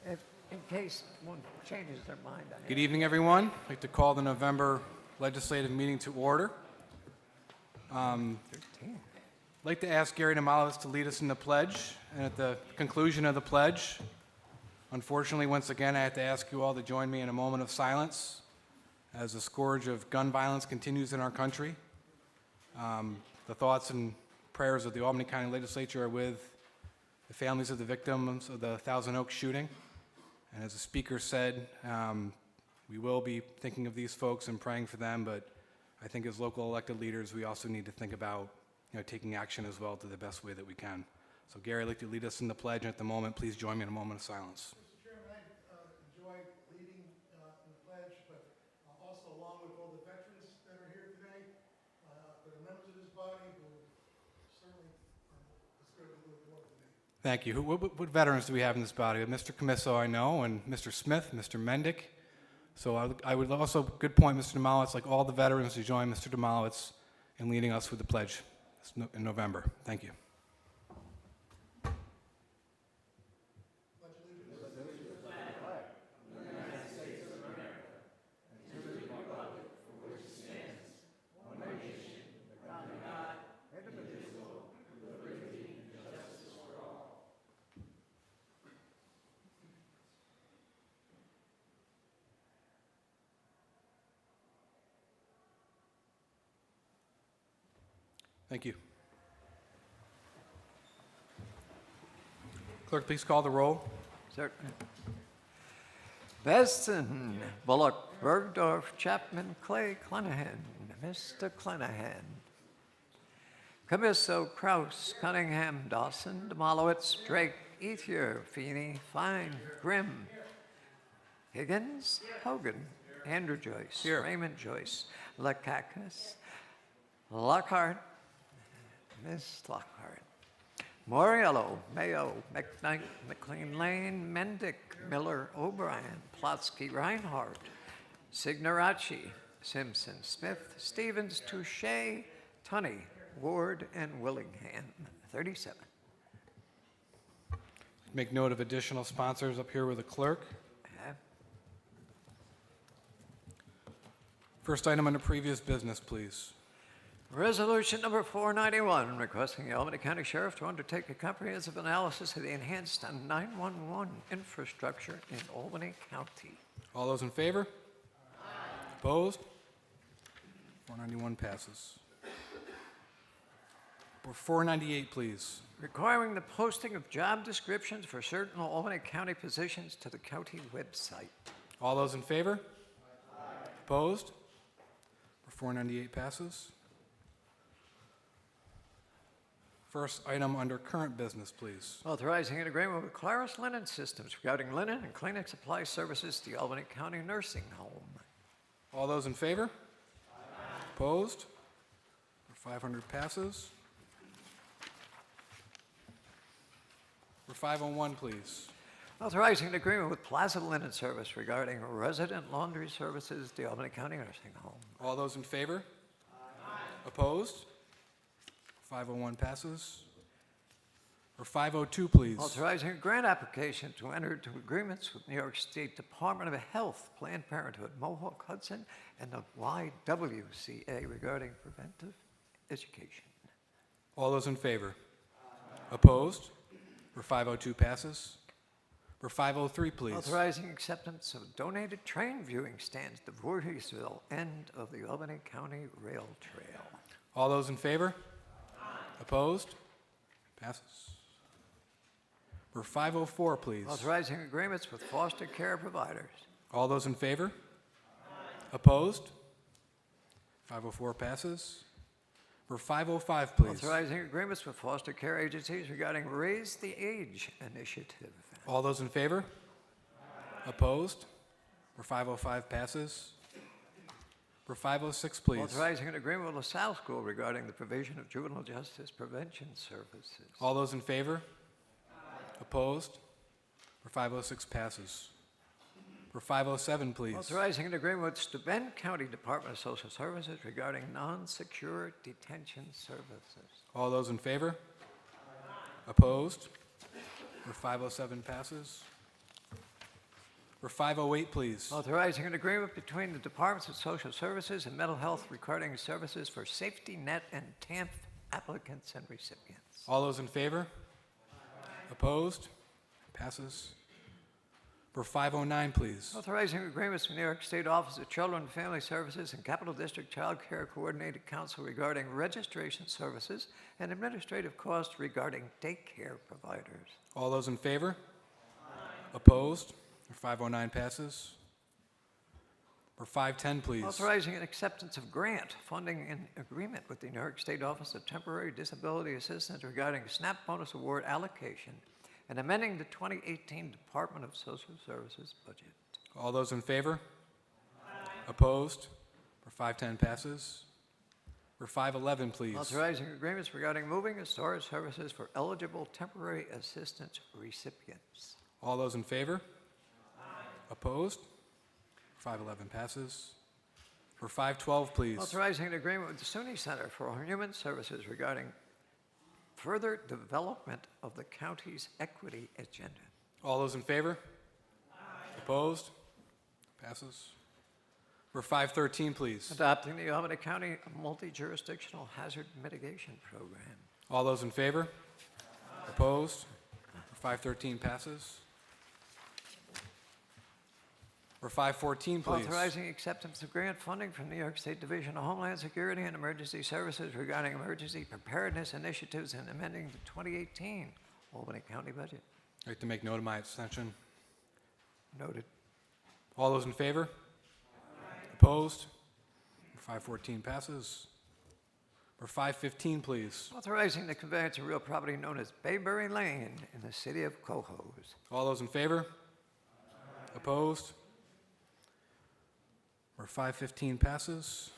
in case one changes their mind on Good it. evening, everyone. I'd like to call the November legislative meeting to order. I'd like to ask Gary Demalowitz to lead us in the pledge, and at the conclusion of the pledge, unfortunately, once again, I have to ask you all to join me in a moment of silence as the scourge of gun violence continues in our country. The thoughts and prayers of the Albany County Legislature are with the families of the victims of the Thousand Oaks shooting. And as the speaker said, we will be thinking of these folks and praying for them, but I think as local elected leaders, we also need to think about taking action as well to the best way that we can. So Gary, I'd like to lead us in the pledge, and at the moment, please join me in a moment of silence. Mr. Chairman, I enjoy leading in the pledge, but also along with all the veterans that are here today, the members of this body who certainly deserve a little more than me. Thank you. What veterans do we have in this body? Mr. Camisso, I know, and Mr. Smith, Mr. Mendick. So I would also, good point, Mr. Demalowitz, like all the veterans to join Mr. Demalowitz in leading us with the pledge in November. Thank you. Thank you. Clerk, please call the roll. Certainly. Besson, Bullock, Bergdorf, Chapman, Clay, Clenahan, Mr. Clenahan. Camisso, Kraus, Cunningham, Dawson, Demalowitz, Drake, Ethier, Feeney, Fine, Grimm, Higgins, Hogan, Andrew Joyce, Here. Raymond Joyce, Lakakis, Lockhart, Miss Lockhart, Moriello, Mayo, McKnight, McLean Lane, Mendick, Miller, O'Brien, Plotsky, Reinhardt, Signoracci, Simpson, Smith, Stevens, Touche, Tunney, Ward, and Willingham. 37. Make note of additional sponsors up here with the clerk. First item under previous business, please. Resolution number 491, requesting the Albany County Sheriff to undertake a comprehensive analysis of the enhanced 911 infrastructure in Albany County. All those in favor? Aye. Opposed? 491 passes. 498, please. Requiring the posting of job descriptions for certain Albany County positions to the county website. All those in favor? Aye. Opposed? 498 passes. First item under current business, please. Authorizing an agreement with Claris Linen Systems regarding linen and cleaning supply services to the Albany County Nursing Home. All those in favor? Aye. Opposed? 500 passes. For 501, please. Authorizing an agreement with Plaza Linen Service regarding resident laundry services to the Albany County Nursing Home. All those in favor? Aye. Opposed? 501 passes. For 502, please. Authorizing a grant application to enter into agreements with New York State Department of Health, Planned Parenthood, Mohawk Hudson, and the YWCA regarding preventive education. All those in favor? Aye. Opposed? For 502 passes. For 503, please. Authorizing acceptance of donated train viewing stands at the Voorheesville end of the Albany County Rail Trail. All those in favor? Aye. Opposed? Passes. For 504, please. Authorizing agreements with foster care providers. All those in favor? Aye. Opposed? 504 passes. For 505, please. Authorizing agreements with foster care agencies regarding Raise the Age initiative. All those in favor? Aye. Opposed? For 505 passes. For 506, please. Authorizing an agreement with LaSalle School regarding the provision of juvenile justice prevention services. All those in favor? Aye. Opposed? For 506 passes. For 507, please. Authorizing an agreement with Steuben County Department of Social Services regarding non-secure detention services. All those in favor? Aye. Opposed? For 507 passes. For 508, please. Authorizing an agreement between the Departments of Social Services and Mental Health regarding services for safety net and TAMF applicants and recipients. All those in favor? Opposed? Passes. For 509, please. Authorizing agreements with New York State Office of Children and Family Services and Capital District Child Care Coordinated Council regarding registration services and administrative costs regarding daycare providers. All those in favor? Opposed? For 509 passes. For 510, please. Authorizing an acceptance of grant funding in agreement with the New York State Office of Temporary Disability Assistance regarding SNAP bonus award allocation and amending the 2018 Department of Social Services budget. All those in favor? Opposed? For 510 passes. For 511, please. Authorizing agreements regarding moving and storage services for eligible temporary assistance recipients. All those in favor? Opposed? 511 passes. For 512, please. Authorizing an agreement with the SUNY Center for Human Services regarding further development of the county's equity agenda. All those in favor? Opposed? Passes. For 513, please. Adopting the Albany County Multi-Jurisdictional Hazard Mitigation Program. All those in favor? Opposed? For 513 passes. For 514, please. Authorizing acceptance of grant funding from the New York State Division of Homeland Security and Emergency Services regarding emergency preparedness initiatives and amending the 2018 Albany County budget. I'd like to make note of my abstention. Noted. All those in favor? Opposed? For 514 passes. For 515, please. Authorizing the conveyance of real property known as Bayberry Lane in the city of Cohoes. All those in favor? Opposed? For 515 passes.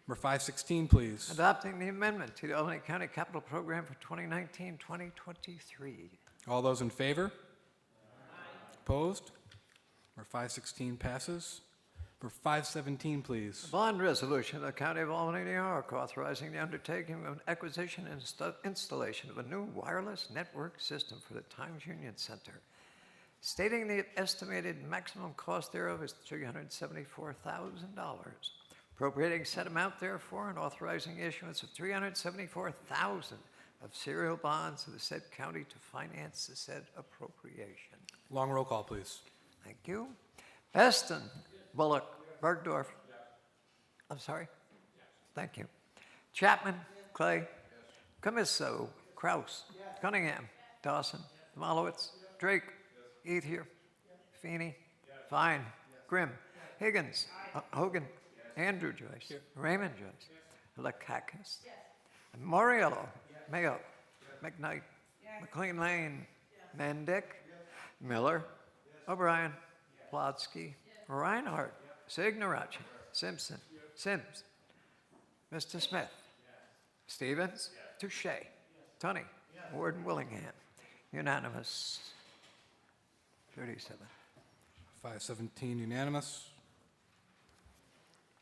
Number 516, please. Adopting the amendment to the Albany County Capital Program for 2019-2023. All those in favor? Opposed? Number 516 passes. For 517, please. Bond resolution of the County of Albany, New York, authorizing the undertaking of an acquisition and installation of a new wireless network system for the Times Union Center, stating the estimated maximum cost thereof is $374,000, appropriating said amount therefore and authorizing issuance of $374,000 of serial bonds of the said county to finance the said appropriation. Long roll call, please. Thank you. Beston, Bullock, Bergdorf. I'm sorry? Thank you. Chapman, Clay, Camisso, Kraus, Cunningham, Dawson, Malowitz, Drake, Ethier, Feeney, Fine, Grimm, Higgins, Hogan, Andrew Joyce, Raymond Joyce, Lakakis, Moriello, Mayo, McKnight, McLean Lane, Mendick, Miller, O'Brien, Plotsky, Reinhardt, Signorachi, Simpson, Sims, Mr. Smith, Stevens, Touche, Tunney, Warden Willingham. Unanimous. 37. 517 unanimous.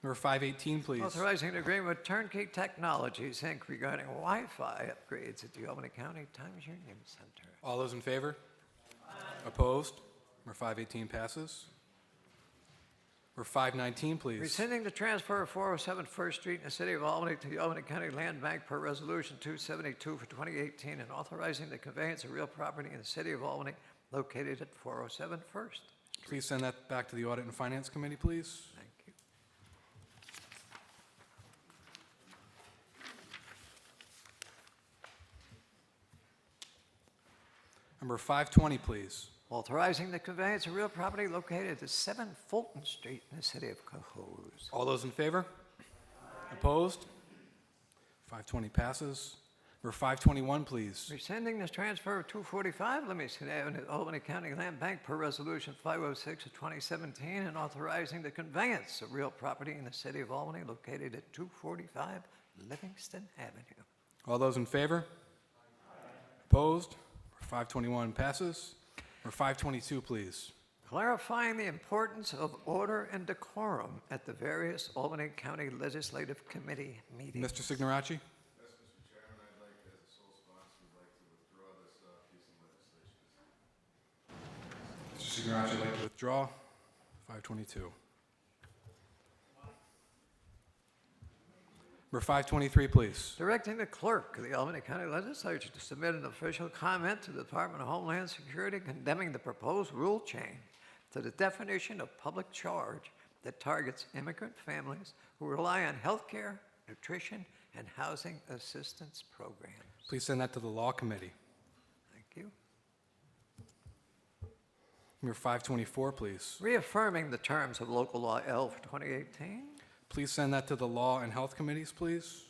Number 518, please. Authorizing an agreement with Turnkey Technologies, Inc. regarding Wi-Fi upgrades at the Albany County Times Union Center. All those in favor? Opposed? Number 518 passes. Number 519, please. Rescinding the transfer of 407 First Street in the city of Albany to the Albany County Land Bank per Resolution 272 for 2018 and authorizing the conveyance of real property in the city of Albany located at 407 First. Please send that back to the Audit and Finance Committee, please. Thank you. Number 520, please. Authorizing the conveyance of real property located at 7 Fulton Street in the city of Cohoes. All those in favor? Opposed? 520 passes. Number 521, please. Rescinding this transfer of 245 Livingston Avenue, Albany County Land Bank per Resolution 506 of 2017 and authorizing the conveyance of real property in the city of Albany located at 245 Livingston Avenue. All those in favor? Opposed? 521 passes. Number 522, please. Clarifying the importance of order and decorum at the various Albany County Legislative Committee meetings. Mr. Signorachi? Yes, Mr. Chairman, I'd like, as a sole sponsor, would like to withdraw this piece of legislation. Mr. Mr. Garachi, would like to withdraw? 522. Number 523, please. Directing the clerk of the Albany County Legislature to submit an official comment to the Department of Homeland Security condemning the proposed rule change to the definition of public charge that targets immigrant families who rely on health care, nutrition, and housing assistance programs. Please send that to the Law Committee. Thank you. Number 524, please. Reaffirming the terms of Local Law L for 2018. Please send that to the Law and Health Committees, please.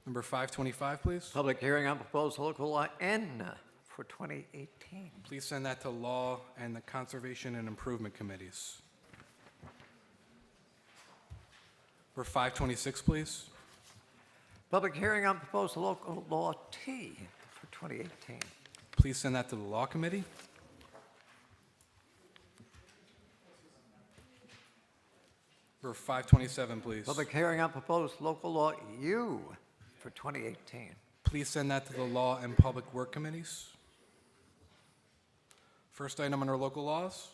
Number 525, please. Public hearing on proposed Local Law N for 2018. Please send that to Law and the Conservation and Improvement Committees. Number 526, please. Public hearing on proposed Local Law T for 2018. Please send that to the Law Committee. Number 527, please. Public hearing on proposed Local Law U for 2018. Please send that to the Law and Public Work Committees. First item under local laws.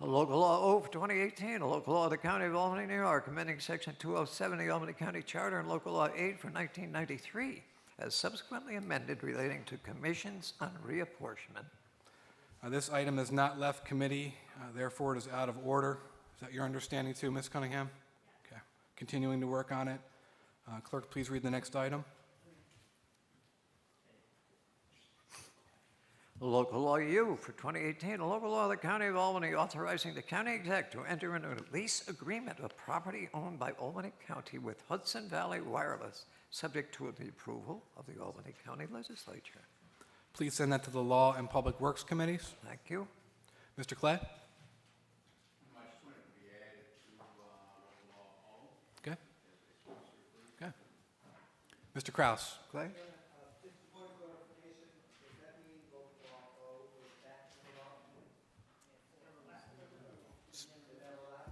A local law O for 2018, a local law of the County of Albany, New York, amending Section 207 of the Albany County Charter and Local Law 8 for 1993, as subsequently amended relating to commissions on reapportionment. This item has not left committee, therefore it is out of order. Is that your understanding too, Ms. Cunningham? Okay. Continuing to work on it. Clerk, please read the next item. A local law U for 2018, a local law of the County of Albany authorizing the county exec to enter into a lease agreement of property owned by Albany County with Hudson Valley Wireless, subject to the approval of the Albany County Legislature. Please send that to the Law and Public Works Committees. Thank you. Mr. Clay? Okay. Okay. Mr. Kraus? Clay?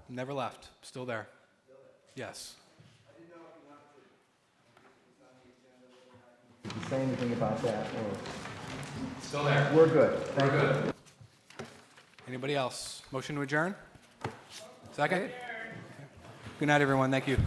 Never left. Still there. Yes. Say anything about that, or Still there. we're good. Thank you. Good. Anybody else? Motion to adjourn? Second? Good night, everyone. Thank you.